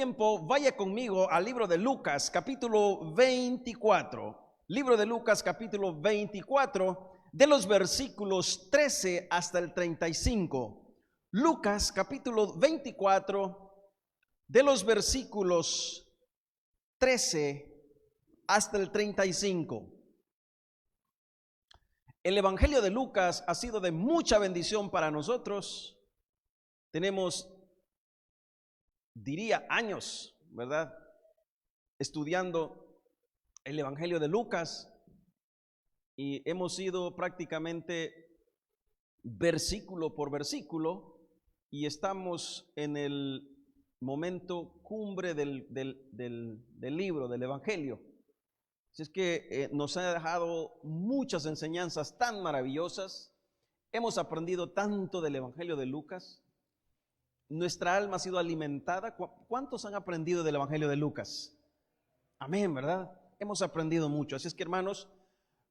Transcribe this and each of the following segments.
tiempo, vaya conmigo al libro de Lucas, capítulo 24. Libro de Lucas, capítulo 24, de los versículos 13 hasta el 35. Lucas, capítulo 24, de los versículos 13 hasta el 35. El Evangelio de Lucas ha sido de mucha bendición para nosotros. Tenemos, diría, años, ¿verdad?, estudiando el Evangelio de Lucas, y hemos ido prácticamente versículo por versículo, y estamos en el momento cumbre del libro, del Evangelio. Así es que nos ha dejado muchas enseñanzas tan maravillosas. Hemos aprendido tanto del Evangelio de Lucas. Nuestra alma ha sido alimentada. ¿Cuántos han aprendido del Evangelio de Lucas? Amén, ¿verdad? Hemos aprendido mucho. Así es que, hermanos,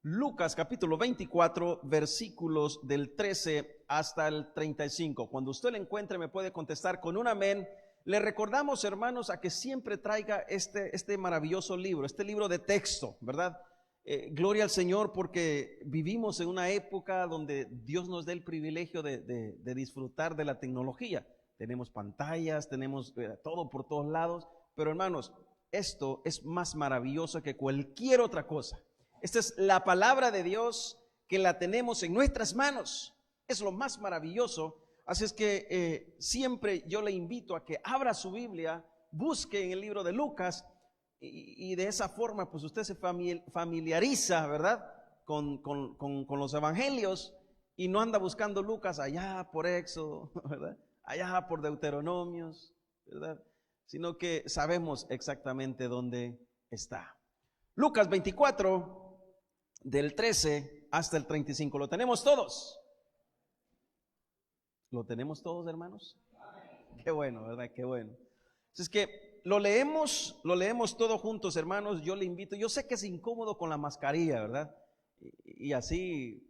Lucas capítulo 24, versículos del 13 hasta el 35. Cuando usted lo encuentre me puede contestar con un amén. Le recordamos, hermanos, a que siempre traiga este maravilloso libro, este libro de texto, ¿verdad? Gloria al Señor, porque vivimos en una época donde Dios nos da el privilegio de disfrutar de la tecnología. Tenemos pantallas, tenemos todo por todos lados, pero hermanos, esto es más maravilloso que cualquier otra cosa. Esta es la palabra de Dios, que la tenemos en nuestras manos. Es lo más maravilloso. Así es que siempre yo le invito a que abra su Biblia, busque en el libro de Lucas, y de esa forma pues usted se familiariza, ¿verdad?, con los evangelios, y no anda buscando Lucas allá por Éxodo, ¿verdad?, allá por Deuteronomios, ¿verdad?, sino que sabemos exactamente dónde está. Lucas 24, del 13 hasta el 35. ¿Lo tenemos todos? ¿Lo tenemos todos, hermanos? Qué bueno, ¿verdad? Qué bueno. Es que lo leemos todos juntos, hermanos. Yo le invito, yo sé que es incómodo con la mascarilla, ¿verdad? Y así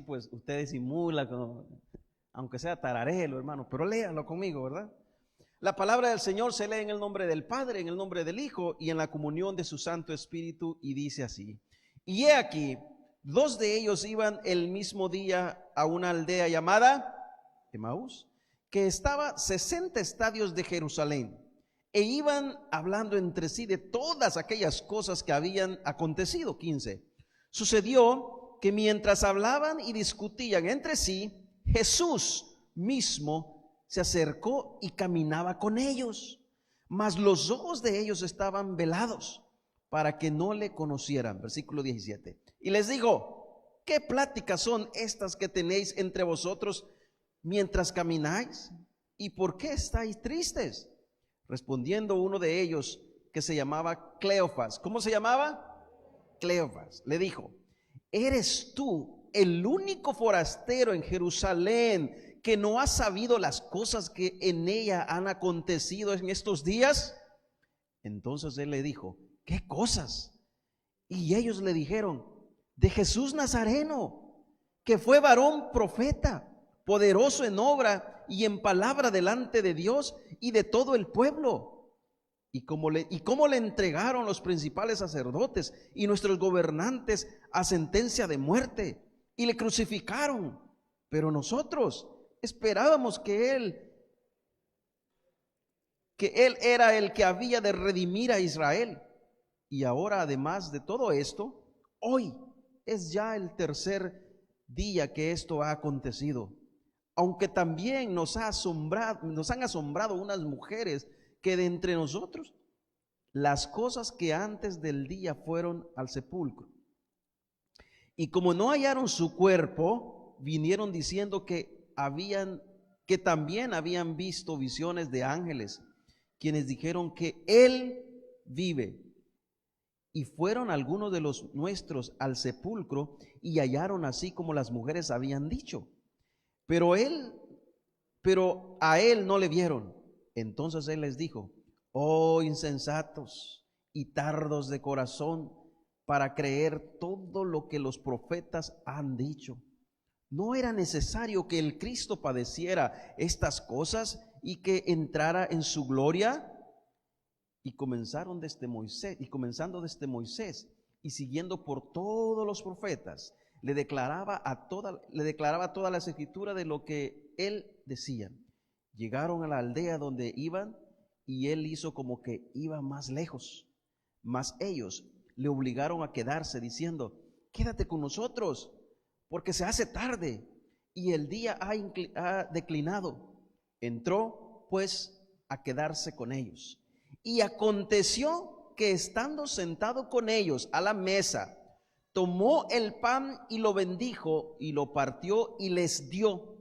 pues ustedes simulan, aunque sea tararelo, hermano, pero léanlo conmigo, ¿verdad? La palabra del Señor se lee en el nombre del Padre, en el nombre del Hijo y en la comunión de su Santo Espíritu, y dice así: y he aquí, dos de ellos iban el mismo día a una aldea llamada Emaús, que estaba 60 estadios de Jerusalén, e iban hablando entre sí de todas aquellas cosas que habían acontecido. 15. Sucedió que mientras hablaban y discutían entre sí, Jesús mismo se acercó y caminaba con ellos, mas los ojos de ellos estaban velados para que no le conocieran. Versículo 17. Y les dijo: ¿qué pláticas son estas que tenéis entre vosotros mientras camináis? ¿Y por qué estáis tristes? Respondiendo uno de ellos, que se llamaba Cleofas. ¿Cómo se llamaba? Cleofas. Le dijo: ¿eres tú el único forastero en Jerusalén que no ha sabido las cosas que en ella han acontecido en estos días? Entonces él le dijo: ¿qué cosas? Y ellos le dijeron: de Jesús Nazareno, que fue varón profeta, poderoso en obra y en palabra delante de Dios y de todo el pueblo, y cómo le entregaron los principales sacerdotes y nuestros gobernantes a sentencia de muerte, y le crucificaron. Pero nosotros esperábamos que él era el que había de redimir a Israel. Y ahora, además de todo esto, hoy es ya el tercer día que esto ha acontecido. Aunque también nos han asombrado unas mujeres que de entre nosotros las cosas que antes del día fueron al sepulcro, y como no hallaron su cuerpo, vinieron diciendo que también habían visto visiones de ángeles, quienes dijeron que él vive. Y fueron algunos de los nuestros al sepulcro y hallaron así como las mujeres habían dicho, pero a él no le vieron. Entonces él les dijo: oh insensatos y tardos de corazón para creer todo lo que los profetas han dicho. ¿No era necesario que el Cristo padeciera estas cosas y que entrara en su gloria? y comenzando desde Moisés y siguiendo por todos los profetas, le declaraba toda la escritura de lo que él decía. Llegaron a la aldea donde iban y él hizo como que iba más lejos, mas ellos le obligaron a quedarse diciendo: quédate con nosotros, porque se hace tarde y el día ha declinado. Entró pues a quedarse con ellos. Y aconteció que estando sentado con ellos a la mesa, tomó el pan y lo bendijo y lo partió y les dio.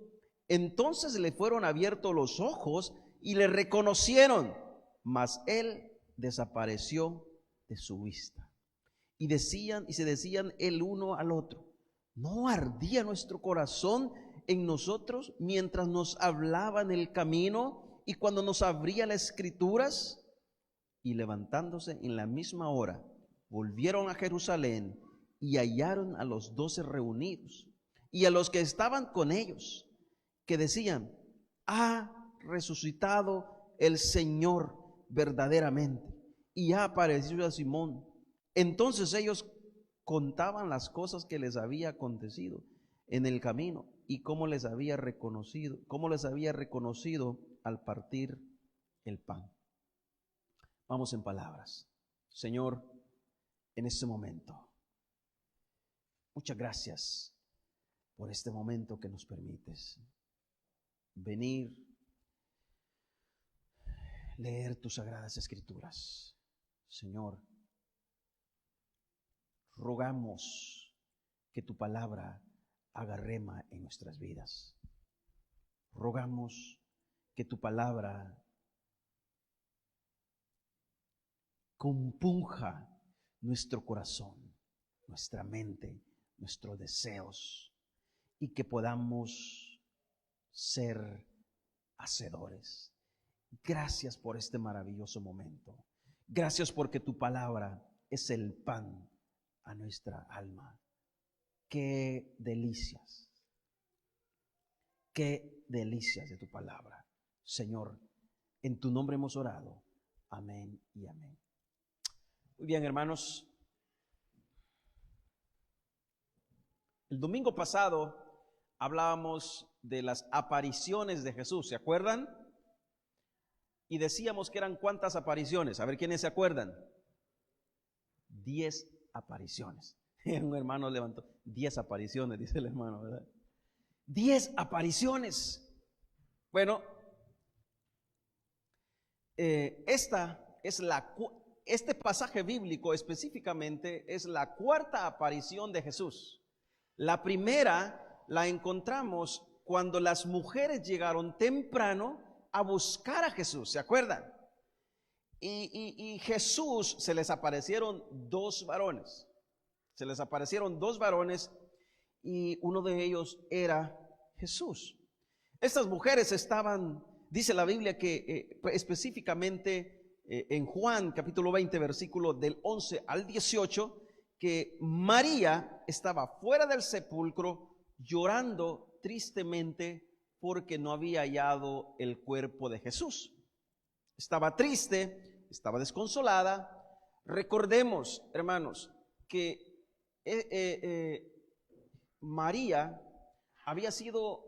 Entonces le fueron abiertos los ojos y le reconocieron, mas él desapareció de su vista. Y se decían el uno al otro: ¿no ardía nuestro corazón en nosotros mientras nos hablaba en el camino y cuando nos abría las escrituras? Y levantándose en la misma hora, volvieron a Jerusalén y hallaron a los 12 reunidos y a los que estaban con ellos, que decían: ha resucitado el Señor verdaderamente y ha aparecido a Simón. Entonces ellos contaban las cosas que les había acontecido en el camino y cómo les había reconocido al partir el pan. Vamos en palabras. Señor, en este momento, muchas gracias por este momento que nos permites venir, leer tus sagradas escrituras. Señor, rogamos que tu palabra haga rema en nuestras vidas. Rogamos que tu palabra compunja nuestro corazón, nuestra mente, nuestros deseos, y que podamos ser hacedores. Gracias por este maravilloso momento. Gracias porque tu palabra es el pan a nuestra alma. Qué delicias de tu palabra. Señor, en tu nombre hemos orado. Amén y amén. Muy bien, hermanos. El domingo pasado hablábamos de las apariciones de Jesús, ¿se acuerdan? Y decíamos que eran ¿cuántas apariciones? A ver, ¿quiénes se acuerdan? 10 apariciones. Un hermano levantó 10 apariciones, dice el hermano, ¿verdad? 10 apariciones. Bueno, este pasaje bíblico específicamente es la cuarta aparición de Jesús. La primera la encontramos cuando las mujeres llegaron temprano a buscar a Jesús, ¿se acuerdan? Y Jesús, se les aparecieron dos varones. Y uno de ellos era Jesús. Estas mujeres estaban, dice la Biblia que específicamente en Juan capítulo 20 versículo del 11 al 18, que María estaba fuera del sepulcro llorando tristemente porque no había hallado el cuerpo de Jesús. Estaba triste, estaba desconsolada. Recordemos, hermanos, que María había sido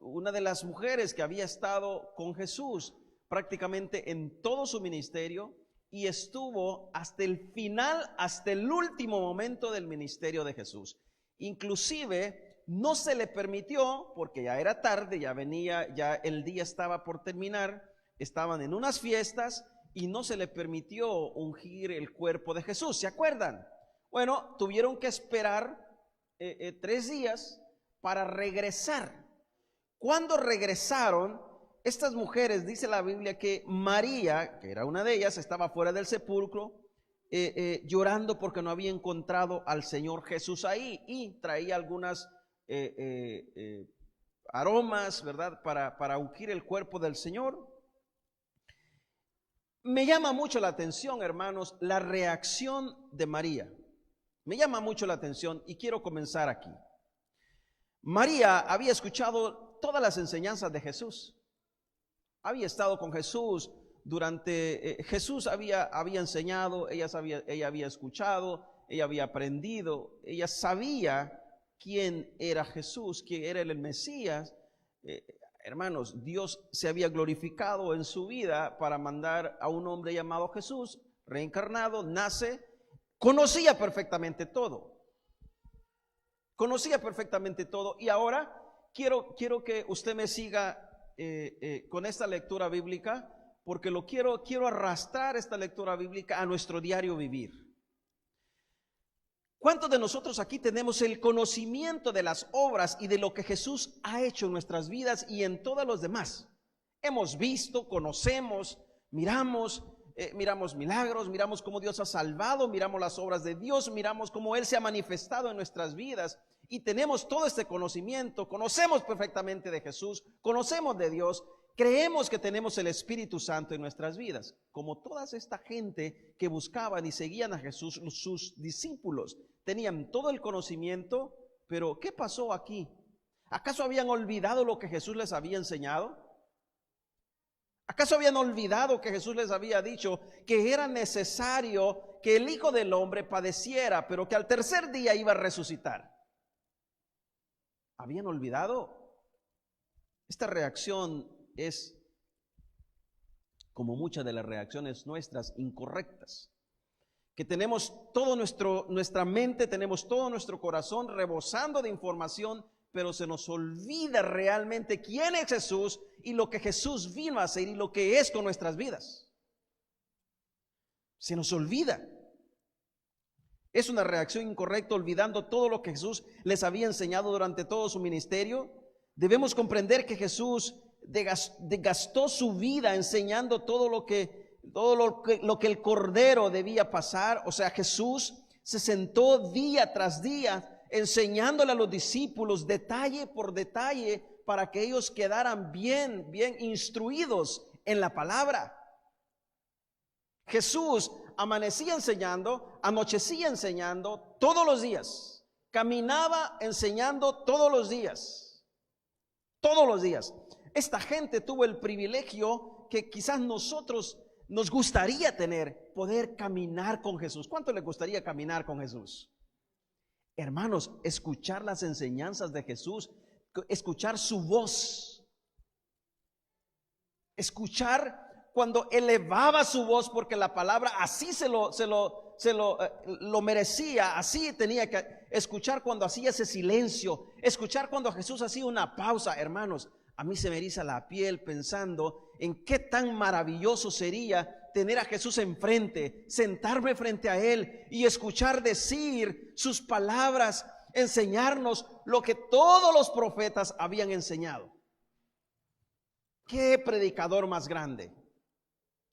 una de las mujeres que había estado con Jesús prácticamente en todo su ministerio y estuvo hasta el final, hasta el último momento del ministerio de Jesús. Inclusive no se le permitió, porque ya era tarde, ya el día estaba por terminar, estaban en unas fiestas y no se le permitió ungir el cuerpo de Jesús, ¿se acuerdan? Bueno, tuvieron que esperar 3 días para regresar. Cuando regresaron, estas mujeres, dice la Biblia que María, que era una de ellas, estaba fuera del sepulcro llorando porque no había encontrado al Señor Jesús ahí, y traía algunas aromas, ¿verdad?, para ungir el cuerpo del Señor. Me llama mucho la atención, hermanos, la reacción de María. Me llama mucho la atención y quiero comenzar aquí. María había escuchado todas las enseñanzas de Jesús. Había estado con Jesús Jesús había enseñado, ella había escuchado, ella había aprendido, ella sabía quién era Jesús, quién era el Mesías. Hermanos, Dios se había glorificado en su vida para mandar a un hombre llamado Jesús, reencarnado, nace, conocía perfectamente todo. Conocía perfectamente todo. Y ahora quiero que usted me siga con esta lectura bíblica, porque quiero arrastrar esta lectura bíblica a nuestro diario vivir. ¿Cuántos de nosotros aquí tenemos el conocimiento de las obras y de lo que Jesús ha hecho en nuestras vidas y en todos los demás? Hemos visto, conocemos, miramos milagros, miramos cómo Dios ha salvado, miramos las obras de Dios, miramos cómo Él se ha manifestado en nuestras vidas y tenemos todo este conocimiento, conocemos perfectamente de Jesús, conocemos de Dios, creemos que tenemos el Espíritu Santo en nuestras vidas. Como toda esta gente que buscaban y seguían a Jesús, sus discípulos tenían todo el conocimiento, pero ¿qué pasó aquí? ¿Acaso habían olvidado lo que Jesús les había enseñado? ¿Acaso habían olvidado que Jesús les había dicho que era necesario que el Hijo del Hombre padeciera, pero que al tercer día iba a resucitar? ¿Habían olvidado? Esta reacción es como muchas de las reacciones nuestras incorrectas, que tenemos todo nuestra mente, tenemos todo nuestro corazón rebosando de información, pero se nos olvida realmente quién es Jesús y lo que Jesús vino a hacer y lo que es con nuestras vidas. Se nos olvida. Es una reacción incorrecta, olvidando todo lo que Jesús les había enseñado durante todo su ministerio. Debemos comprender que Jesús gastó su vida enseñando todo lo que el Cordero debía pasar. O sea, Jesús se sentó día tras día enseñándole a los discípulos detalle por detalle para que ellos quedaran bien instruidos en la palabra. Jesús amanecía enseñando, anochecía enseñando todos los días, caminaba enseñando todos los días. Esta gente tuvo el privilegio que quizás nosotros nos gustaría tener, poder caminar con Jesús. ¿Cuánto le gustaría caminar con Jesús? Hermanos, escuchar las enseñanzas de Jesús, escuchar su voz, escuchar cuando elevaba su voz, porque la palabra así se lo merecía, así tenía que escuchar cuando hacía ese silencio, escuchar cuando Jesús hacía una pausa. Hermanos, a mí se me eriza la piel pensando en qué tan maravilloso sería tener a Jesús enfrente, sentarme frente a Él y escuchar decir sus palabras, enseñarnos lo que todos los profetas habían enseñado. Qué predicador más grande,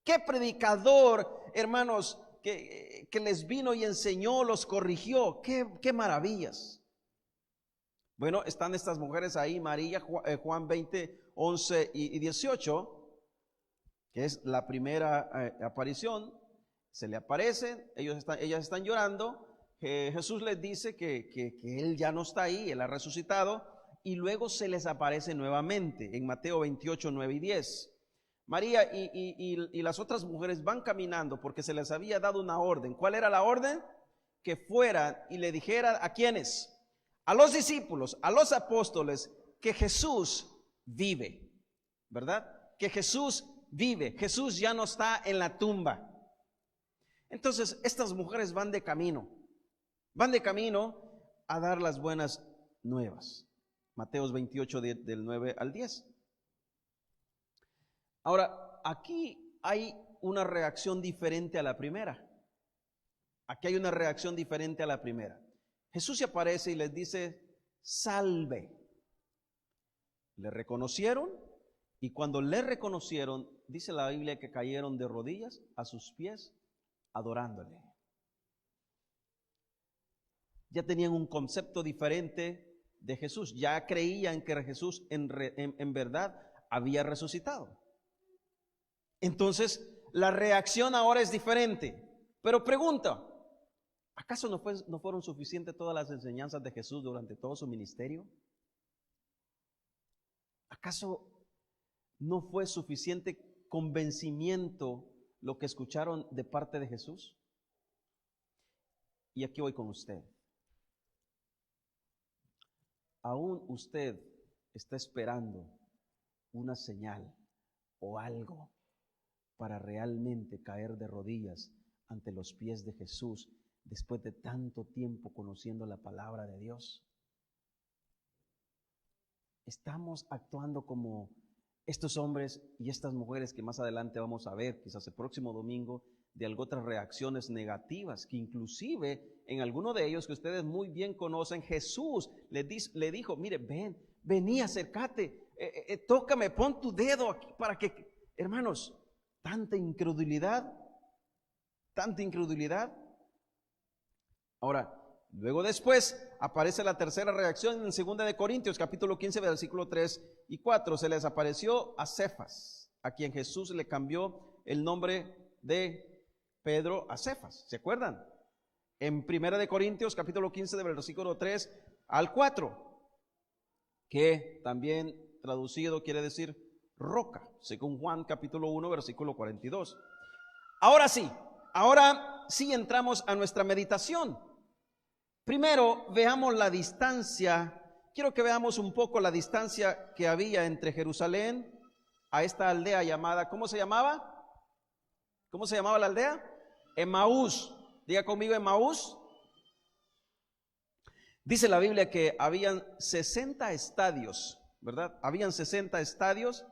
qué predicador, hermanos, que les vino y enseñó, los corrigió. Qué maravillas. Bueno, están estas mujeres ahí, María, Juan 20, 11 y 18, que es la primera aparición. Se le aparecen, ellas están llorando. Jesús les dice que Él ya no está ahí, Él ha resucitado, y luego se les aparece nuevamente en Mateo 28, 9 y 10. María y las otras mujeres van caminando porque se les había dado una orden. ¿Cuál era la orden? Que fueran y le dijeran ¿a quiénes? A los discípulos, a los apóstoles, que Jesús vive, ¿verdad? Que Jesús vive, Jesús ya no está en la tumba. Entonces estas mujeres van de camino a dar las buenas nuevas. Mateos 28 del 9 al 10. Ahora, aquí hay una reacción diferente a la primera. Jesús se aparece y les dice, salve. Le reconocieron, y cuando le reconocieron, dice la Biblia que cayeron de rodillas a sus pies, adorándole. Ya tenían un concepto diferente de Jesús, ya creían que Jesús en verdad había resucitado. Entonces, la reacción ahora es diferente. Pero pregunta, ¿acaso no fueron suficientes todas las enseñanzas de Jesús durante todo su ministerio? ¿Acaso no fue suficiente convencimiento lo que escucharon de parte de Jesús? Y aquí voy con usted. ¿Aún usted está esperando una señal o algo para realmente caer de rodillas ante los pies de Jesús después de tanto tiempo conociendo la palabra de Dios? Estamos actuando como estos hombres y estas mujeres que más adelante vamos a ver, quizás el próximo domingo, de otras reacciones negativas, que inclusive en alguno de ellos que ustedes muy bien conocen, Jesús le dijo, mire, vení, acércate, tócame, pon tu dedo aquí para que, hermanos, tanta incredulidad. Ahora, luego después aparece la tercera reacción en 2 de Corintios, capítulo 15, versículo 3 y 4. Se les apareció a Cefas, a quien Jesús le cambió el nombre de Pedro a Cefas. ¿Se acuerdan? En 1 de Corintios, capítulo 15, del versículo 3 al 4, que también traducido quiere decir roca, según Juan capítulo 1, versículo 42. Ahora sí entramos a nuestra meditación. Primero, veamos la distancia. Quiero que veamos un poco la distancia que había entre Jerusalén a esta aldea llamada, ¿cómo se llamaba? ¿Cómo se llamaba la aldea? Emaús. Diga conmigo, Emaús. Dice la Biblia que habían 60 estadios, ¿verdad? Habían 60 estadios.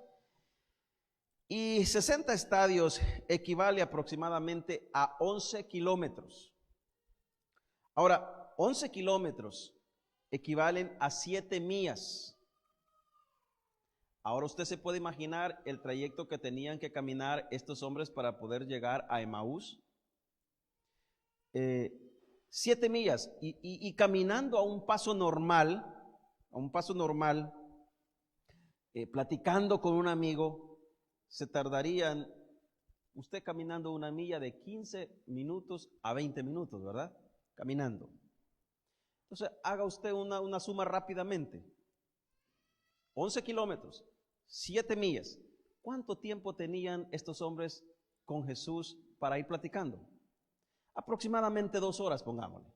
Y 60 estadios equivale aproximadamente a 11 kilómetros. Ahora, 11 kilómetros equivalen a 7 millas. Ahora usted se puede imaginar el trayecto que tenían que caminar estos hombres para poder llegar a Emaús. 7 millas y caminando a un paso normal, platicando con un amigo, se tardarían usted caminando una milla de 15 minutos a 20 minutos, ¿verdad? Caminando. Entonces, haga usted una suma rápidamente. 11 kilómetros, 7 millas. ¿Cuánto tiempo tenían estos hombres con Jesús para ir platicando? Aproximadamente 2 horas, pongámosle.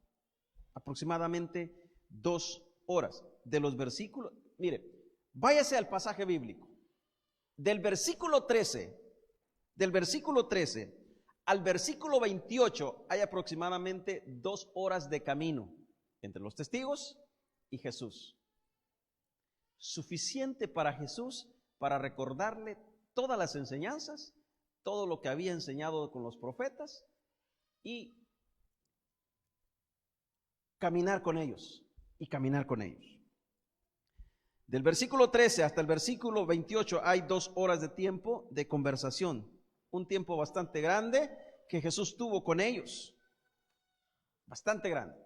Aproximadamente 2 horas. De los versículos, mire, váyase al pasaje bíblico. Del versículo 13 al versículo 28 hay aproximadamente 2 horas de camino entre los testigos y Jesús. Suficiente para Jesús para recordarle todas las enseñanzas, todo lo que había enseñado con los profetas y caminar con ellos. Del versículo 13 hasta el versículo 28 hay 2 horas de tiempo de conversación. Un tiempo bastante grande que Jesús tuvo con ellos. Bastante grande.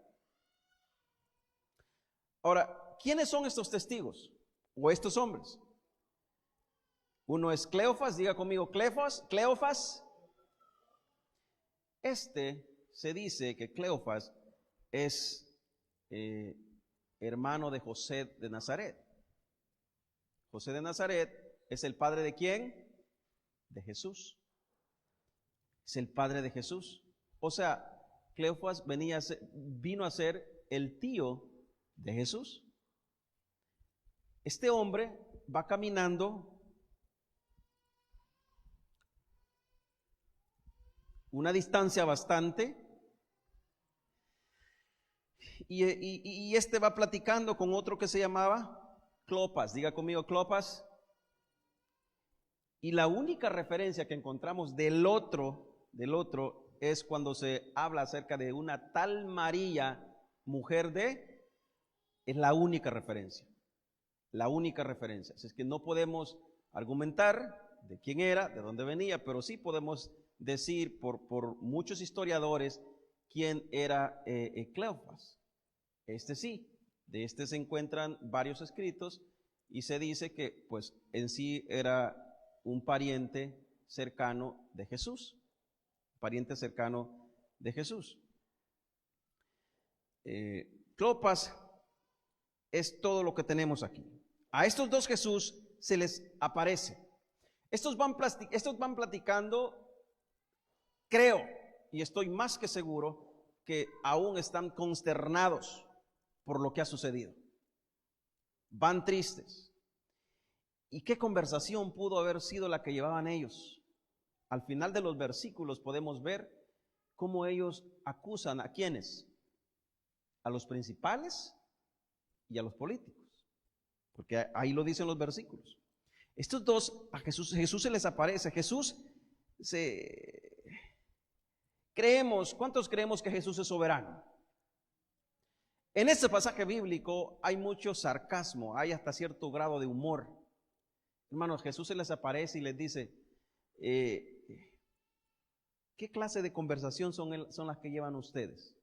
Ahora, ¿quiénes son estos testigos o estos hombres? Uno es Cleofas, diga conmigo Cleofas. Se dice que Cleofas es hermano de José de Nazaret. José de Nazaret es el padre ¿de quién? De Jesús. Es el padre de Jesús. O sea, Cleofas vino a ser el tío de Jesús. Este hombre va caminando una distancia bastante y va platicando con otro que se llamaba Clopas, diga conmigo Clopas. Y la única referencia que encontramos del otro es cuando se habla acerca de una tal María, mujer de, es la única referencia. Así es que no podemos argumentar de quién era, de dónde venía, pero sí podemos decir por muchos historiadores quién era Cleofas. Sí. De este se encuentran varios escritos y se dice que pues en sí era un pariente cercano de Jesús. Clopas es todo lo que tenemos aquí. A estos dos Jesús se les aparece. Estos van platicando, creo, y estoy más que seguro, que aún están consternados por lo que ha sucedido. Van tristes. ¿Y qué conversación pudo haber sido la que llevaban ellos? Al final de los versículos podemos ver cómo ellos acusan a ¿quiénes? A los principales y a los políticos, porque ahí lo dicen los versículos. Estos dos, a Jesús se les aparece. ¿Cuántos creemos que Jesús es soberano? En este pasaje bíblico hay mucho sarcasmo, hay hasta cierto grado de humor. Hermanos, Jesús se les aparece y les dice, ¿qué clase de conversación son las que llevan ustedes?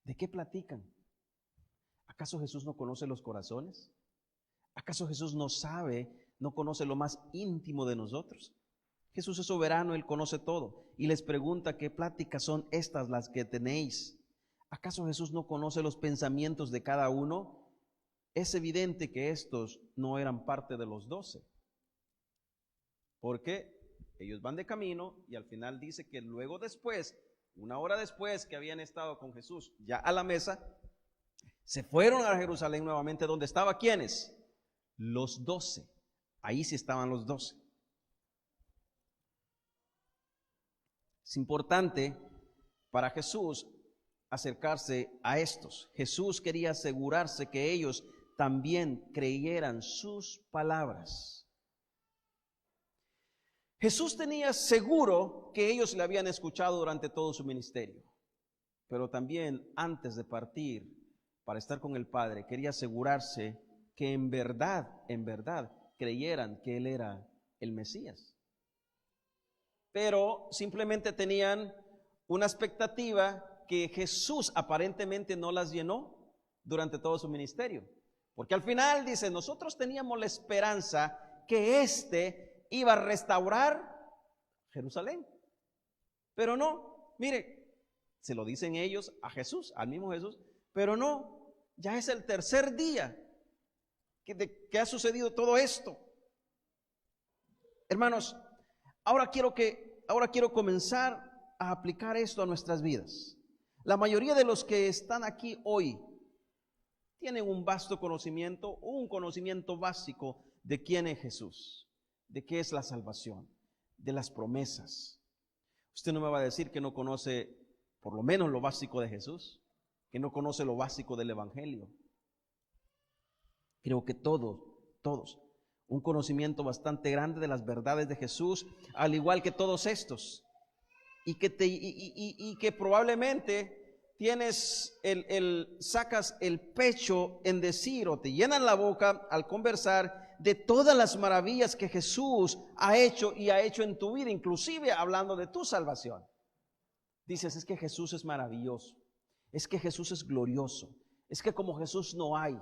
¿De qué platican? ¿Acaso Jesús no conoce los corazones? ¿Acaso Jesús no conoce lo más íntimo de nosotros? Jesús es soberano, Él conoce todo. Y les pregunta, ¿qué pláticas son estas las que tenéis? ¿Acaso Jesús no conoce los pensamientos de cada uno? Es evidente que estos no eran parte de los 12. Porque ellos van de camino y al final dice que luego después, una hora después que habían estado con Jesús ya a la mesa, se fueron a Jerusalén nuevamente, donde estaban ¿quiénes? Los 12. Ahí sí estaban los 12. Es importante para Jesús acercarse a estos. Jesús quería asegurarse que ellos también creyeran sus palabras. Jesús tenía seguro que ellos le habían escuchado durante todo su ministerio, pero también antes de partir para estar con el Padre, quería asegurarse que en verdad creyeran que Él era el Mesías. Pero simplemente tenían una expectativa que Jesús aparentemente no las llenó durante todo su ministerio. Porque al final dice, nosotros teníamos la esperanza que éste iba a restaurar Jerusalén. Pero no, mire, se lo dicen ellos a Jesús, al mismo Jesús, pero no, ya es el tercer día que ha sucedido todo esto. Hermanos, ahora quiero comenzar a aplicar esto a nuestras vidas. La mayoría de los que están aquí hoy tienen un vasto conocimiento, un conocimiento básico de quién es Jesús, de qué es la salvación, de las promesas. Usted no me va a decir que no conoce por lo menos lo básico de Jesús, que no conoce lo básico del Evangelio. Creo que todos, un conocimiento bastante grande de las verdades de Jesús, al igual que todos estos, y que probablemente sacas el pecho en decir, o te llenan la boca al conversar de todas las maravillas que Jesús ha hecho y ha hecho en tu vida, inclusive hablando de tu salvación. Dices, es que Jesús es maravilloso, es que Jesús es glorioso, es que como Jesús no hay.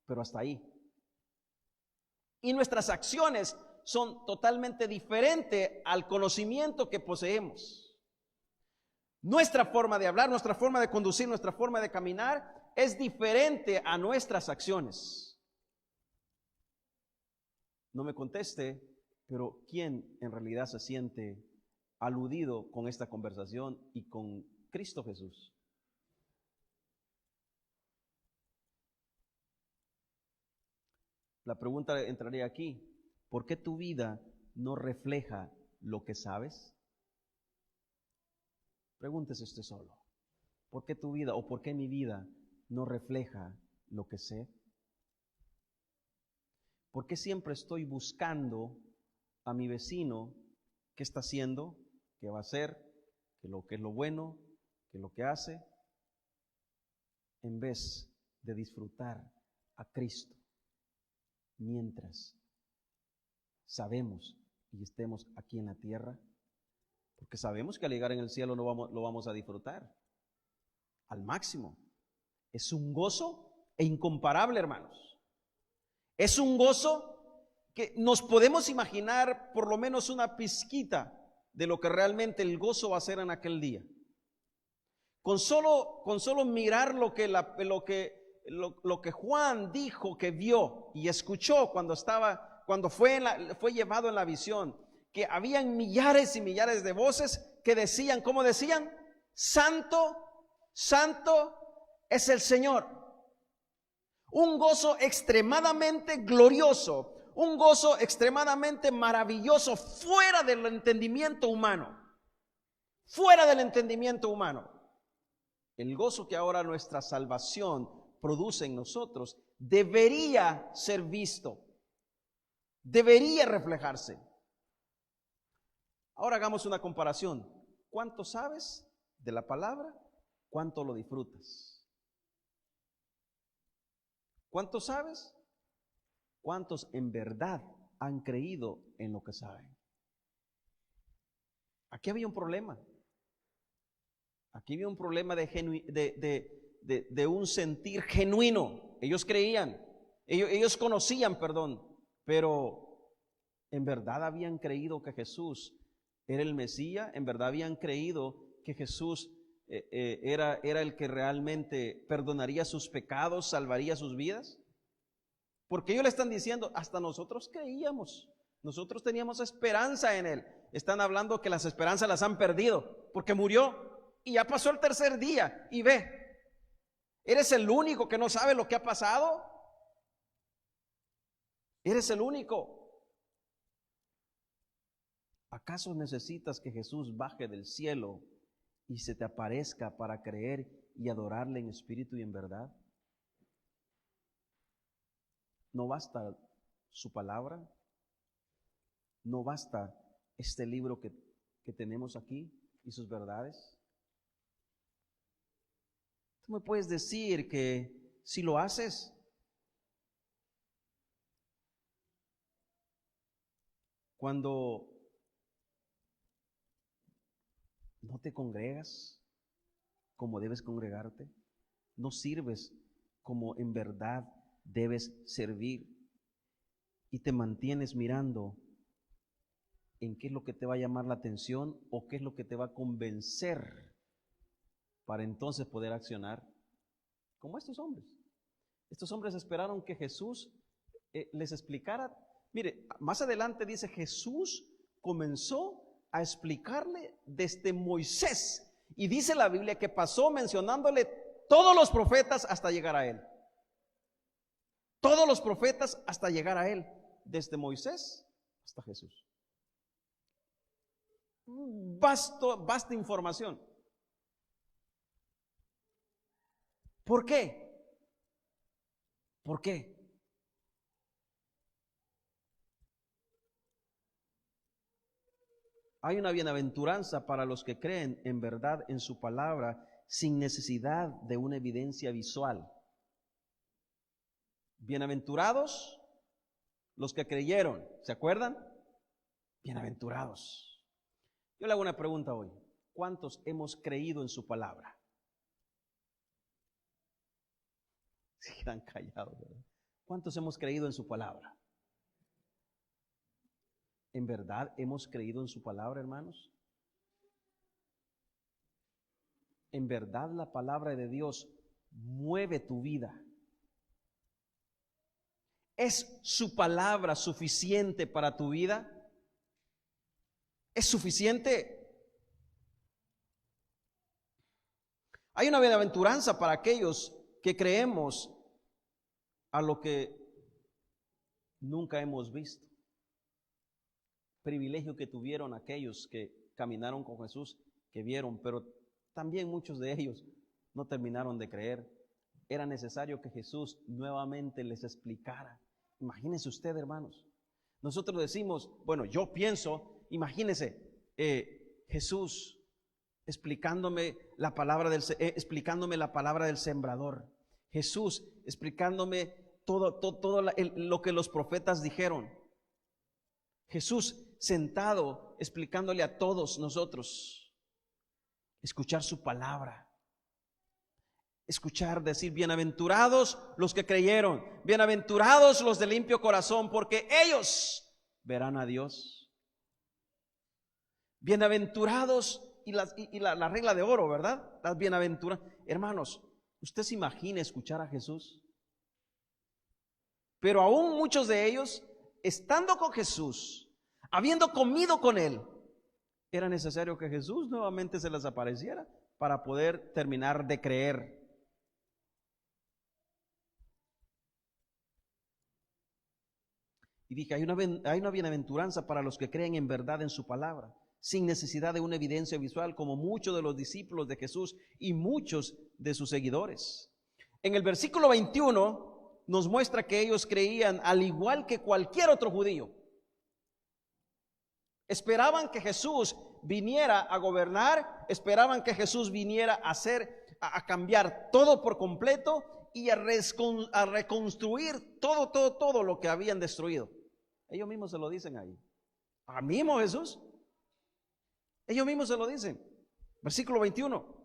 Pero hasta ahí. Y nuestras acciones son totalmente diferentes al conocimiento que poseemos. Nuestra forma de hablar, nuestra forma de conducir, nuestra forma de caminar es diferente a nuestras acciones. No me conteste, pero ¿quién en realidad se siente aludido con esta conversación y con Cristo Jesús? La pregunta entraría aquí: ¿por qué tu vida no refleja lo que sabes? Pregúntese usted solo. ¿Por qué tu vida o por qué mi vida no refleja lo que sé? ¿Por qué siempre estoy buscando a mi vecino qué está haciendo, qué va a hacer, qué es lo bueno, qué es lo que hace, en vez de disfrutar a Cristo? Mientras sabemos y estemos aquí en la tierra, porque sabemos que al llegar en el cielo lo vamos a disfrutar al máximo. Es un gozo incomparable, hermanos. Es un gozo que nos podemos imaginar por lo menos una pizquita de lo que realmente el gozo va a ser en aquel día. Con solo mirar lo que Juan dijo que vio y escuchó cuando estaba cuando fue llevado en la visión, que habían millares y millares de voces que decían, ¿cómo decían? Santo, santo es el Señor. Un gozo extremadamente glorioso, un gozo extremadamente maravilloso, fuera del entendimiento humano. Fuera del entendimiento humano. El gozo que ahora nuestra salvación produce en nosotros debería ser visto, debería reflejarse. Ahora hagamos una comparación. ¿Cuánto sabes de la palabra? ¿Cuánto lo disfrutas? ¿Cuánto sabes? ¿Cuántos en verdad han creído en lo que saben? Aquí había un problema. Aquí había un problema de un sentir genuino. Ellos creían, ellos conocían, pero en verdad habían creído que Jesús era el Mesías. En verdad habían creído que Jesús era el que realmente perdonaría sus pecados, salvaría sus vidas. Porque ellos le están diciendo, hasta nosotros creíamos, nosotros teníamos esperanza en Él. Están hablando que las esperanzas las han perdido porque murió y ya pasó el tercer día. Y ve, ¿eres el único que no sabe lo que ha pasado? ¿Eres el único? ¿Acaso necesitas que Jesús baje del cielo y se te aparezca para creer y adorarle en espíritu y en verdad? ¿No basta su palabra? ¿No basta este libro que tenemos aquí y sus verdades? Tú me puedes decir que si lo haces, cuando no te congregas como debes congregarte, no sirves como en verdad debes servir y te mantienes mirando en qué es lo que te va a llamar la atención o qué es lo que te va a convencer para entonces poder accionar, como estos hombres. Estos hombres esperaron que Jesús les explicara. Mire, más adelante dice, Jesús comenzó a explicarle desde Moisés, y dice la Biblia que pasó mencionándole todos los profetas hasta llegar a él. Todos los profetas hasta llegar a él, desde Moisés hasta Jesús. Vasta información. ¿Por qué? ¿Por qué? Hay una bienaventuranza para los que creen en verdad en su palabra sin necesidad de una evidencia visual. Bienaventurados los que creyeron, ¿se acuerdan? Bienaventurados. Yo le hago una pregunta hoy. ¿Cuántos hemos creído en su palabra? Se quedan callados, ¿verdad? ¿Cuántos hemos creído en su palabra? ¿En verdad hemos creído en su palabra, hermanos? ¿En verdad la palabra de Dios mueve tu vida? ¿Es su palabra suficiente para tu vida? ¿Es suficiente? Hay una bienaventuranza para aquellos que creemos a lo que nunca hemos visto. Privilegio que tuvieron aquellos que caminaron con Jesús, que vieron, pero también muchos de ellos no terminaron de creer. Era necesario que Jesús nuevamente les explicara. Imagínense usted, hermanos. Nosotros decimos, bueno, yo pienso, imagínense, Jesús explicándome la palabra del sembrador. Jesús explicándome todo lo que los profetas dijeron. Jesús sentado explicándole a todos nosotros. Escuchar su palabra. Escuchar decir, bienaventurados los que creyeron, bienaventurados los de limpio corazón, porque ellos verán a Dios. Bienaventurados, y la regla de oro, ¿verdad? Las bienaventuras. Hermanos, ¿usted se imagina escuchar a Jesús? Pero aún muchos de ellos estando con Jesús, habiendo comido con Él, era necesario que Jesús nuevamente se les apareciera para poder terminar de creer. Y dije, hay una bienaventuranza para los que creen en verdad en su palabra, sin necesidad de una evidencia visual, como muchos de los discípulos de Jesús y muchos de sus seguidores. En el versículo 21 nos muestra que ellos creían al igual que cualquier otro judío. Esperaban que Jesús viniera a gobernar, esperaban que Jesús viniera a cambiar todo por completo y a reconstruir todo lo que habían destruido. Ellos mismos se lo dicen ahí. ¿A mismo Jesús? Ellos mismos se lo dicen. Versículo 21.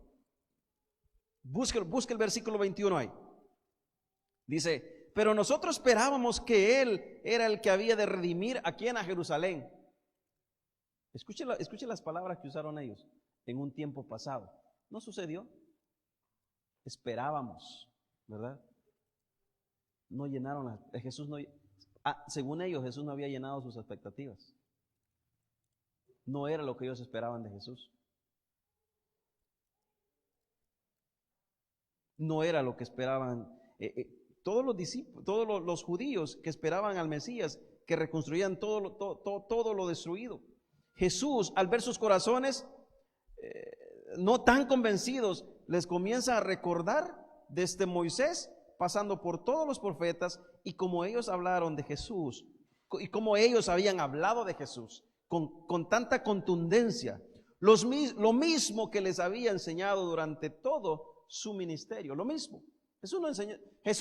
Busca el versículo 21 ahí. Dice, pero nosotros esperábamos que Él era el que había de redimir a quien, a Jerusalén. Escuche las palabras que usaron ellos en un tiempo pasado. ¿No sucedió? Esperábamos, ¿verdad? No llenaron Jesús no. Según ellos, Jesús no había llenado sus expectativas. No era lo que ellos esperaban de Jesús. No era lo que esperaban todos los discípulos, todos los judíos que esperaban al Mesías, que reconstruían todo lo destruido. Jesús, al ver sus corazones no tan convencidos, les comienza a recordar desde Moisés, pasando por todos los profetas, y como ellos hablaron de Jesús, y como ellos habían hablado de Jesús, con tanta contundencia, lo mismo que les había enseñado durante todo su ministerio, lo mismo. Jesús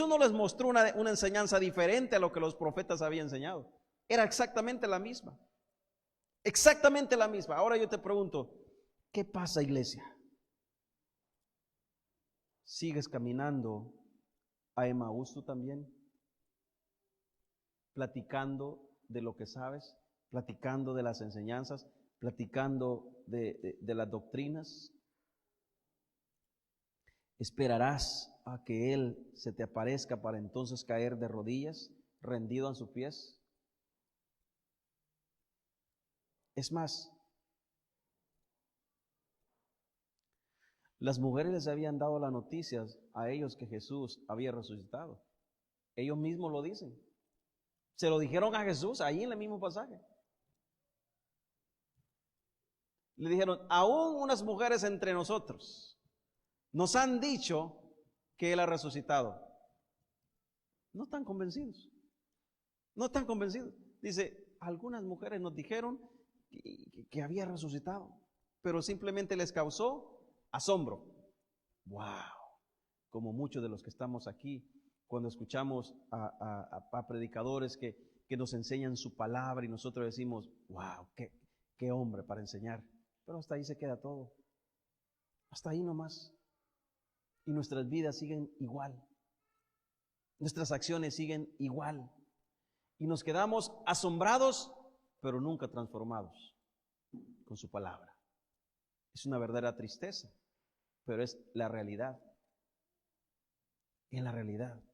no les mostró una enseñanza diferente a lo que los profetas habían enseñado. Era exactamente la misma. Exactamente la misma. Ahora yo te pregunto, ¿qué pasa, iglesia? ¿Sigues caminando a Emaús tú también? Platicando de lo que sabes, platicando de las enseñanzas, platicando de las doctrinas. ¿Esperarás a que Él se te aparezca para entonces caer de rodillas, rendido a sus pies? Es más, las mujeres les habían dado las noticias a ellos que Jesús había resucitado. Ellos mismos lo dicen. Se lo dijeron a Jesús ahí en el mismo pasaje. Le dijeron, aún unas mujeres entre nosotros nos han dicho que Él ha resucitado. No están convencidos. No están convencidos. Dice, algunas mujeres nos dijeron que había resucitado, pero simplemente les causó asombro. Wow. Como muchos de los que estamos aquí, cuando escuchamos a predicadores que nos enseñan su palabra y nosotros decimos, wow, qué hombre para enseñar. Pero hasta ahí se queda todo. Hasta ahí nomás. Y nuestras vidas siguen igual. Nuestras acciones siguen igual. Y nos quedamos asombrados, pero nunca transformados con su palabra. Es una verdadera tristeza, pero es la realidad. Es la realidad.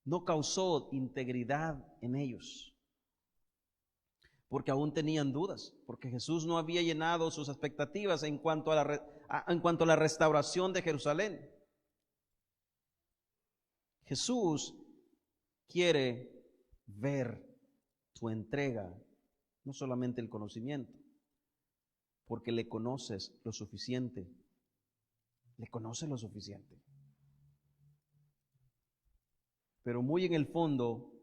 No causó integridad en ellos, porque aún tenían dudas, porque Jesús no había llenado sus expectativas en cuanto a la restauración de Jerusalén. Jesús quiere ver tu entrega, no solamente el conocimiento, porque le conoces lo suficiente. Le conoces lo suficiente. Pero muy en el fondo,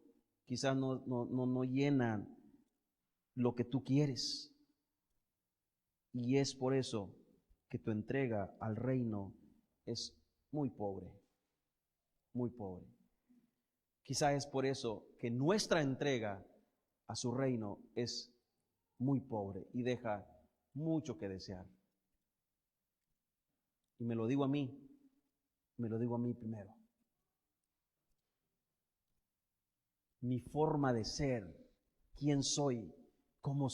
quizás no llenan lo que tú quieres. Y es por eso que tu entrega al reino es muy pobre, muy pobre. Quizás es por eso que nuestra entrega a su reino es muy pobre y deja mucho que desear. Y me lo digo a mí primero. Mi forma de ser, quién soy, cómo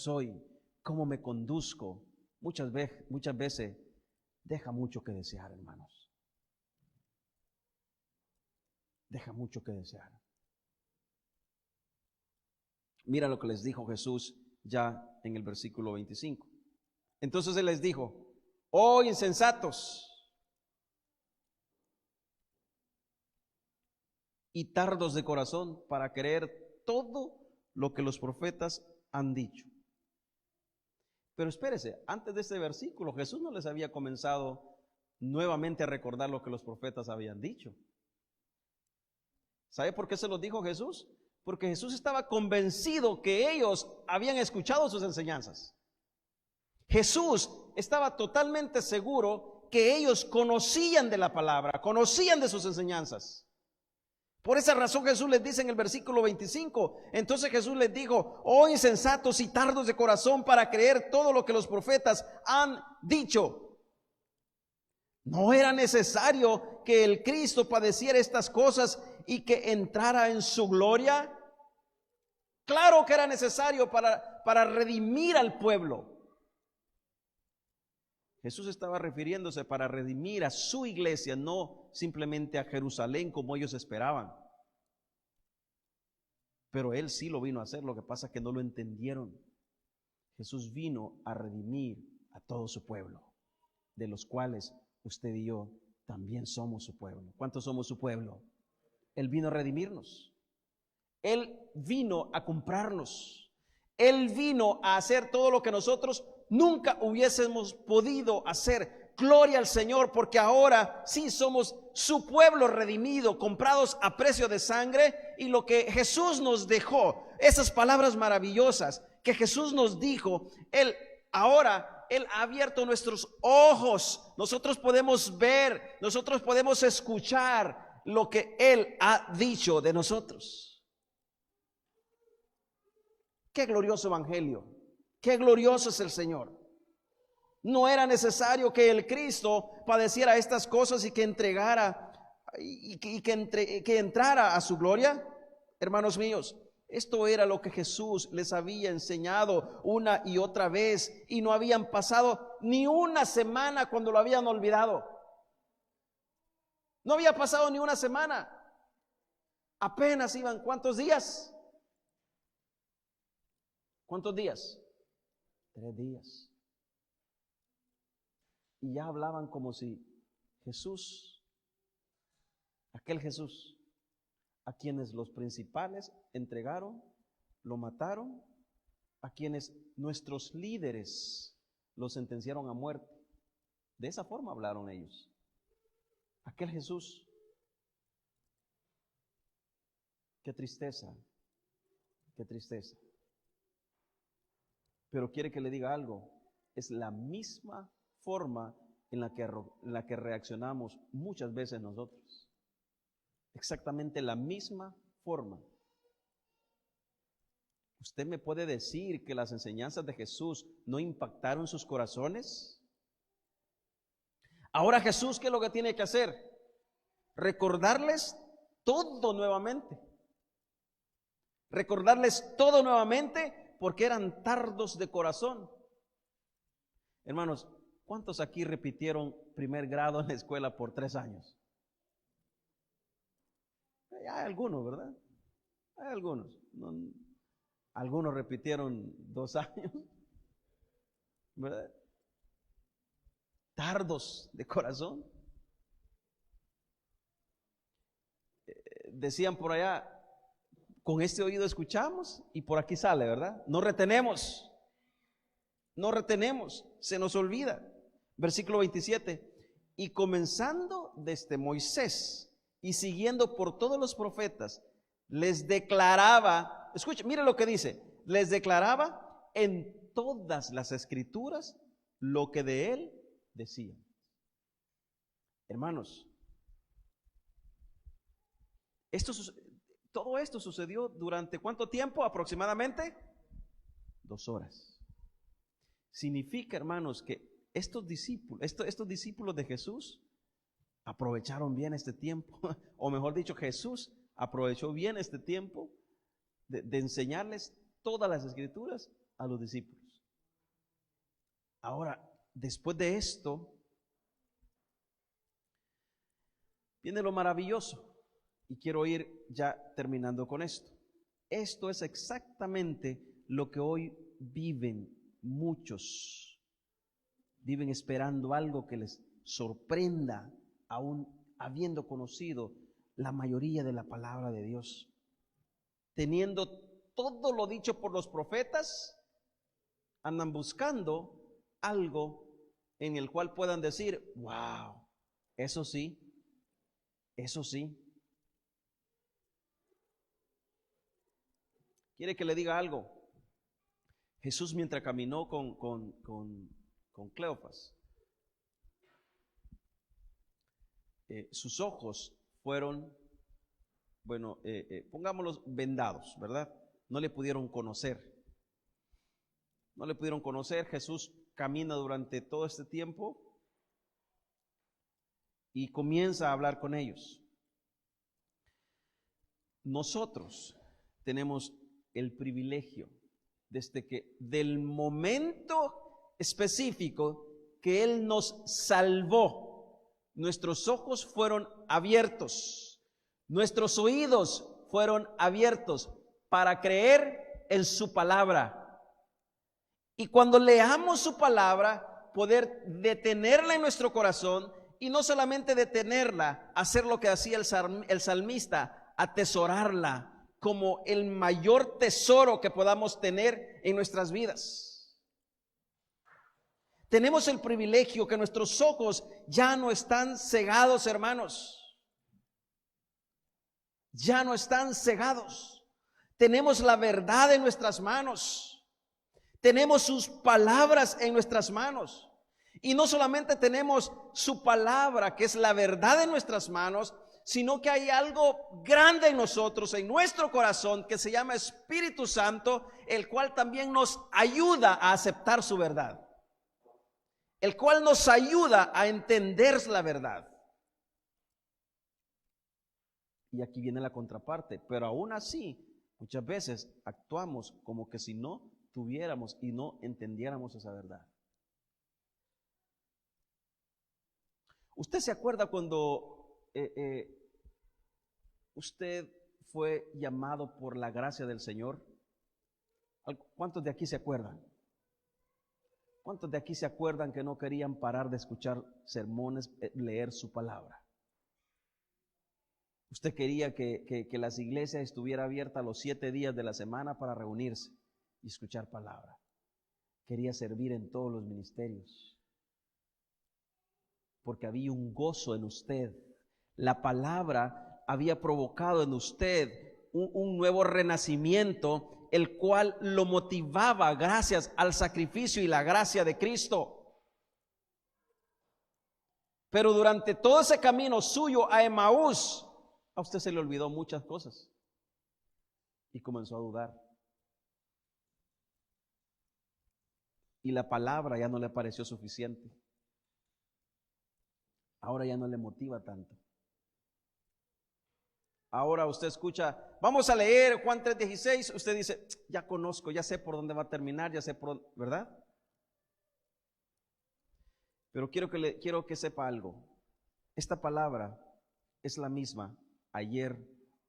me conduzco, muchas veces deja mucho que desear, hermanos. Deja mucho que desear. Mira lo que les dijo Jesús ya en el versículo 25. Entonces Él les dijo: oh insensatos y tardos de corazón para creer todo lo que los profetas han dicho. Pero espérese, antes de este versículo Jesús no les había comenzado nuevamente a recordar lo que los profetas habían dicho. ¿Sabe por qué se los dijo Jesús? Porque Jesús estaba convencido que ellos habían escuchado sus enseñanzas. Jesús estaba totalmente seguro que ellos conocían de la palabra, conocían de sus enseñanzas. Por esa razón Jesús les dice en el versículo 25, entonces Jesús les dijo: oh insensatos y tardos de corazón para creer todo lo que los profetas han dicho. ¿No era necesario que el Cristo padeciera estas cosas y que entrara en su gloria? Claro que era necesario para redimir al pueblo. Jesús estaba refiriéndose para redimir a su iglesia, no simplemente a Jerusalén como ellos esperaban. Pero Él sí lo vino a hacer, lo que pasa es que no lo entendieron. Jesús vino a redimir a todo su pueblo, de los cuales usted y yo también somos su pueblo. ¿Cuántos somos su pueblo? Él vino a redimirnos. Él vino a comprarnos. Él vino a hacer todo lo que nosotros nunca hubiésemos podido hacer. Gloria al Señor, porque ahora sí somos su pueblo redimido, comprados a precio de sangre. Y lo que Jesús nos dejó, esas palabras maravillosas que Jesús nos dijo, Él ha abierto nuestros ojos. Nosotros podemos ver, nosotros podemos escuchar lo que Él ha dicho de nosotros. Qué glorioso evangelio, qué glorioso es el Señor. No era necesario que el Cristo padeciera estas cosas y que entregara que entrara a su gloria. Hermanos míos, esto era lo que Jesús les había enseñado una y otra vez, y no habían pasado ni una semana cuando lo habían olvidado. No había pasado ni una semana. Apenas iban, ¿cuántos días? ¿Cuántos días? 3 días. Y ya hablaban como si Jesús, aquel Jesús, a quienes los principales entregaron, lo mataron, a quienes nuestros líderes lo sentenciaron a muerte. De esa forma hablaron ellos. Aquel Jesús. Qué tristeza, qué tristeza. Pero quiere que le diga algo, es la misma forma en la que reaccionamos muchas veces nosotros. Exactamente la misma forma. ¿Usted me puede decir que las enseñanzas de Jesús no impactaron sus corazones? Ahora Jesús, ¿qué es lo que tiene que hacer? Recordarles todo nuevamente. Recordarles todo nuevamente, porque eran tardos de corazón. Hermanos, ¿cuántos aquí repitieron primer grado en la escuela por 3 años? Hay algunos, ¿verdad? Hay algunos. Algunos repitieron 2 años, ¿verdad? Tardos de corazón. Decían por allá, con este oído escuchamos y por aquí sale, ¿verdad? No retenemos, se nos olvida. Versículo 27, y comenzando desde Moisés y siguiendo por todos los profetas, les declaraba, escuche, mire lo que dice, les declaraba en todas las escrituras lo que de él decían. Hermanos, todo esto sucedió durante ¿cuánto tiempo aproximadamente? 2 horas. Significa, hermanos, que estos discípulos de Jesús aprovecharon bien este tiempo, o mejor dicho, Jesús aprovechó bien este tiempo de enseñarles todas las escrituras a los discípulos. Ahora, después de esto, viene lo maravilloso. Y quiero ir ya terminando con esto. Esto es exactamente lo que hoy viven muchos. Viven esperando algo que les sorprenda, aún habiendo conocido la mayoría de la palabra de Dios. Teniendo todo lo dicho por los profetas, andan buscando algo en el cual puedan decir, wow, eso sí, eso sí. ¿Quiere que le diga algo? Jesús, mientras caminó con Cleofas, sus ojos fueron, pongámoslos vendados, ¿verdad? No le pudieron conocer. No le pudieron conocer. Jesús camina durante todo este tiempo y comienza a hablar con ellos. Nosotros tenemos el privilegio desde que del momento específico que Él nos salvó, nuestros ojos fueron abiertos, nuestros oídos fueron abiertos para creer en su palabra. Y cuando leamos su palabra, poder detenerla en nuestro corazón y no solamente detenerla, hacer lo que hacía el salmista, atesorarla como el mayor tesoro que podamos tener en nuestras vidas. Tenemos el privilegio que nuestros ojos ya no están cegados, hermanos. Ya no están cegados. Tenemos la verdad en nuestras manos. Tenemos sus palabras en nuestras manos. Y no solamente tenemos su palabra, que es la verdad en nuestras manos, sino que hay algo grande en nosotros, en nuestro corazón, que se llama Espíritu Santo, el cual también nos ayuda a aceptar su verdad, el cual nos ayuda a entender la verdad. Y aquí viene la contraparte, pero aún así, muchas veces actuamos como que si no tuviéramos y no entendiéramos esa verdad. ¿Usted se acuerda cuando usted fue llamado por la gracia del Señor? ¿Cuántos de aquí se acuerdan? ¿Cuántos de aquí se acuerdan que no querían parar de escuchar sermones, leer su palabra? Usted quería que las iglesias estuvieran abiertas los 7 días de la semana para reunirse y escuchar palabra. Quería servir en todos los ministerios, porque había un gozo en usted. La palabra había provocado en usted un nuevo renacimiento, el cual lo motivaba gracias al sacrificio y la gracia de Cristo. Pero durante todo ese camino suyo a Emaús, a usted se le olvidó muchas cosas y comenzó a dudar. Y la palabra ya no le pareció suficiente. Ahora ya no le motiva tanto. Ahora usted escucha, vamos a leer Juan 3:16, usted dice, ya conozco, ya sé por dónde va a terminar, ya sé por dónde, ¿verdad? Pero quiero que sepa algo. Esta palabra es la misma ayer,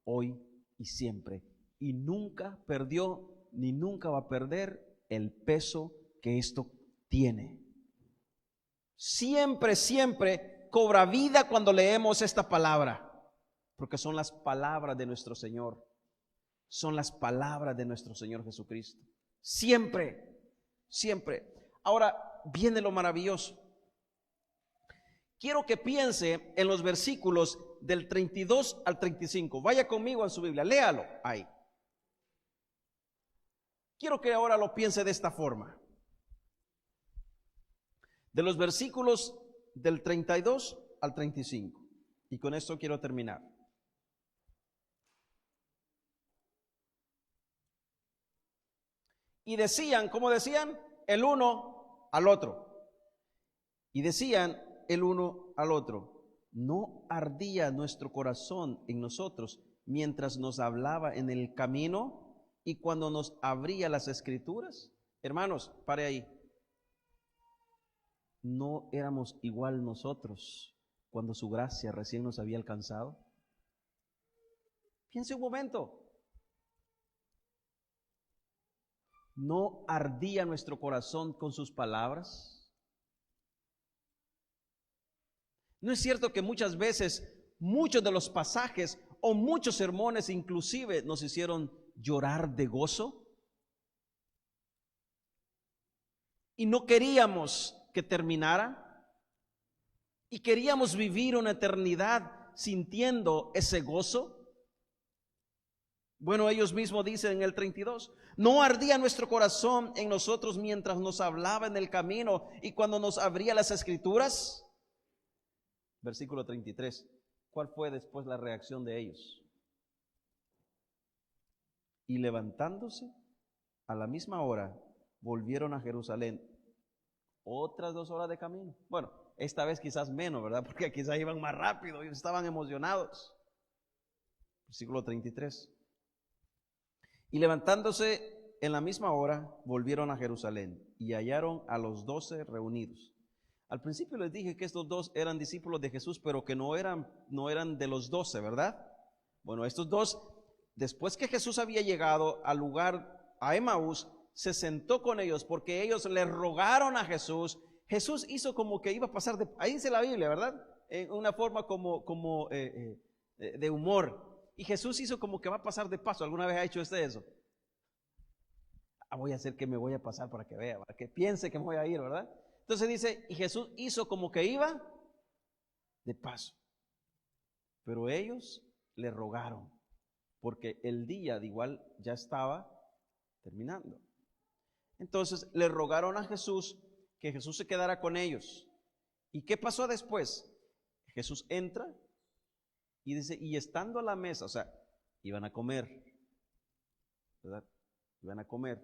hoy y siempre. Y nunca perdió ni nunca va a perder el peso que esto tiene. Siempre, siempre cobra vida cuando leemos esta palabra. Porque son las palabras de nuestro Señor. Son las palabras de nuestro Señor Jesucristo. Siempre, siempre. Ahora viene lo maravilloso. Quiero que piense en los versículos del 32 al 35. Vaya conmigo en su Biblia, léalo ahí. Quiero que ahora lo piense de esta forma. De los versículos del 32 al 35. Y con esto quiero terminar. Y decían, ¿cómo decían? El uno al otro. Y decían el uno al otro, ¿no ardía nuestro corazón en nosotros mientras nos hablaba en el camino y cuando nos abría las escrituras? Hermanos, pare ahí. ¿No éramos igual nosotros cuando su gracia recién nos había alcanzado? Piense un momento. ¿no ardía nuestro corazón con sus palabras? ¿No es cierto que muchas veces muchos de los pasajes o muchos sermones inclusive nos hicieron llorar de gozo? Y no queríamos que terminara, y queríamos vivir una eternidad sintiendo ese gozo. Bueno, ellos mismos dicen en el 32, ¿no ardía nuestro corazón en nosotros mientras nos hablaba en el camino y cuando nos abría las escrituras? Versículo 33. ¿Cuál fue después la reacción de ellos? Y levantándose a la misma hora, volvieron a Jerusalén. Otras 2 horas de camino. Bueno, esta vez quizás menos, ¿verdad? Porque quizás iban más rápido y estaban emocionados. Versículo 33. Y levantándose en la misma hora, volvieron a Jerusalén y hallaron a los 12 reunidos. Al principio les dije que estos dos eran discípulos de Jesús, pero que no eran de los 12, ¿verdad? Bueno, estos dos, después que Jesús había llegado al lugar, a Emaús, se sentó con ellos porque ellos le rogaron a Jesús. Jesús hizo como que iba a pasar ahí dice la Biblia, ¿verdad? En una forma como de humor. Y Jesús hizo como que va a pasar de paso. ¿Alguna vez ha hecho usted eso? Voy a hacer que me voy a pasar para que vea, para que piense que me voy a ir, ¿verdad? Entonces dice, y Jesús hizo como que iba de paso. Pero ellos le rogaron, porque el día de igual ya estaba terminando. Entonces le rogaron a Jesús que Jesús se quedara con ellos. ¿Y qué pasó después? Jesús entra y dice, y estando a la mesa, o sea, iban a comer, ¿verdad? Iban a comer.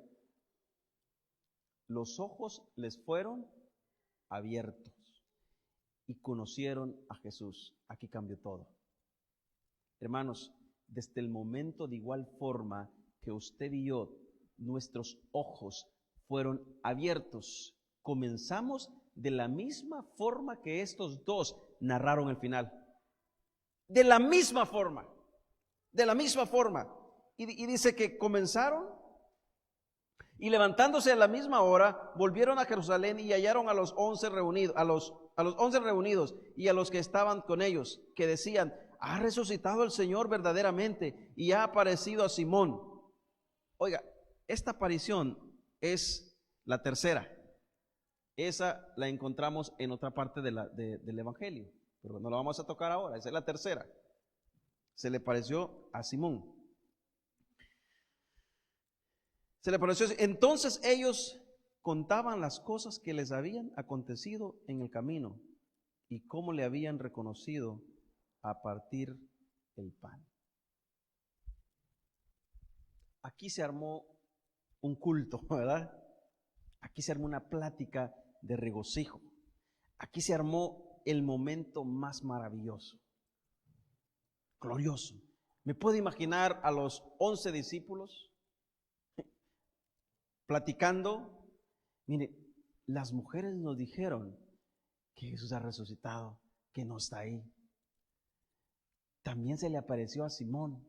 Los ojos les fueron abiertos y conocieron a Jesús. Aquí cambió todo. Hermanos, desde el momento de igual forma que usted y yo, nuestros ojos fueron abiertos, comenzamos de la misma forma que estos dos narraron el final. De la misma forma, de la misma forma. Y dice que comenzaron y levantándose a la misma hora, volvieron a Jerusalén y hallaron a los 11 reunidos, a los 11 reunidos y a los que estaban con ellos, que decían, ha resucitado el Señor verdaderamente y ha aparecido a Simón. Oiga, esta aparición es la tercera. Esa la encontramos en otra parte del Evangelio, pero no la vamos a tocar ahora. Esa es la tercera. Se le pareció a Simón. Se le pareció. Entonces ellos contaban las cosas que les habían acontecido en el camino y cómo le habían reconocido a partir el pan. Aquí se armó un culto, ¿verdad? Aquí se armó una plática de regocijo. Aquí se armó el momento más maravilloso, glorioso. Me puedo imaginar a los 11 discípulos platicando. Mire, las mujeres nos dijeron que Jesús ha resucitado, que no está ahí. También se le apareció a Simón.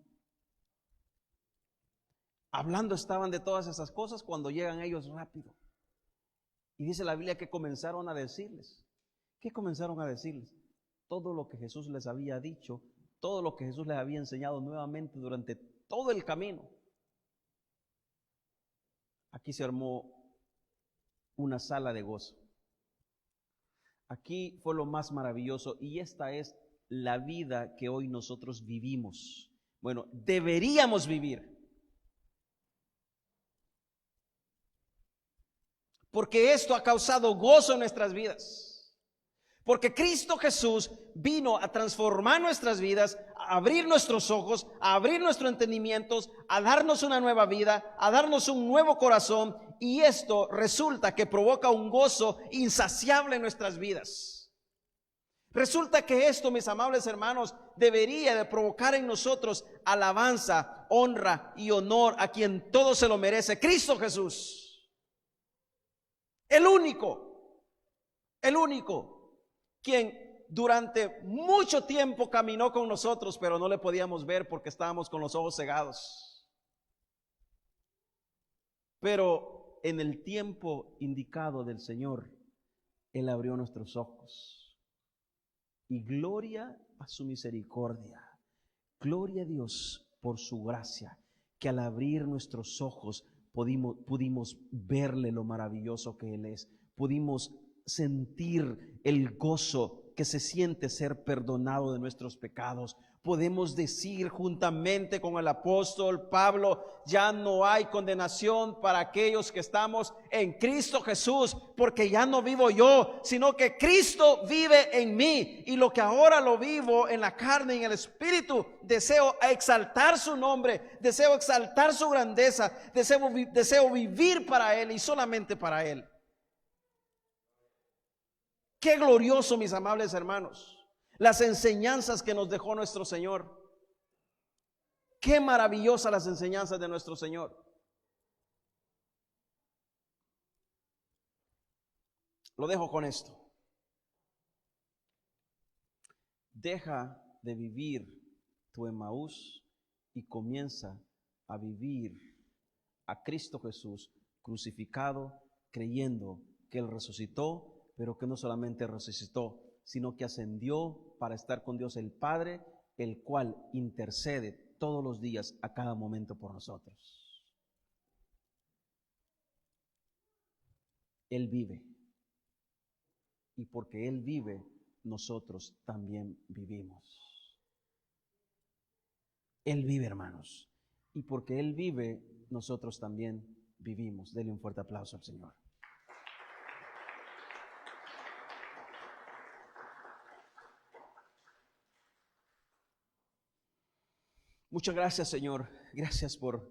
Hablando estaban de todas esas cosas cuando llegan ellos rápido. Y dice la Biblia que comenzaron a decirles. ¿Qué comenzaron a decirles? Todo lo que Jesús les había dicho, todo lo que Jesús les había enseñado nuevamente durante todo el camino. Aquí se armó una sala de gozo. Aquí fue lo más maravilloso y esta es la vida que hoy nosotros vivimos. Bueno, deberíamos vivir. Porque esto ha causado gozo en nuestras vidas. Porque Cristo Jesús vino a transformar nuestras vidas, a abrir nuestros ojos, a abrir nuestros entendimientos, a darnos una nueva vida, a darnos un nuevo corazón. Y esto resulta que provoca un gozo insaciable en nuestras vidas. Resulta que esto, mis amables hermanos, debería de provocar en nosotros alabanza, honra y honor a quien todo se lo merece, Cristo Jesús. El único, quien durante mucho tiempo caminó con nosotros, pero no le podíamos ver porque estábamos con los ojos cegados. Pero en el tiempo indicado del Señor, Él abrió nuestros ojos. Y gloria a su misericordia. Gloria a Dios por su gracia, que al abrir nuestros ojos pudimos verle lo maravilloso que Él es. Pudimos sentir el gozo que se siente ser perdonado de nuestros pecados. Podemos decir juntamente con el apóstol Pablo: ya no hay condenación para aquellos que estamos en Cristo Jesús, porque ya no vivo yo, sino que Cristo vive en mí. Y lo que ahora lo vivo en la carne y en el espíritu, deseo exaltar su nombre, deseo exaltar su grandeza, deseo vivir para Él y solamente para Él. Qué glorioso, mis amables hermanos, las enseñanzas que nos dejó nuestro Señor. Qué maravillosas las enseñanzas de nuestro Señor. Lo dejo con esto. Deja de vivir tu Emaús y comienza a vivir a Cristo Jesús crucificado, creyendo que Él resucitó, pero que no solamente resucitó, sino que ascendió para estar con Dios el Padre, el cual intercede todos los días, a cada momento, por nosotros. Él vive. Y porque Él vive, nosotros también vivimos. Él vive, hermanos. Y porque Él vive, nosotros también vivimos. Denle un fuerte aplauso al Señor. Muchas gracias, Señor. Gracias por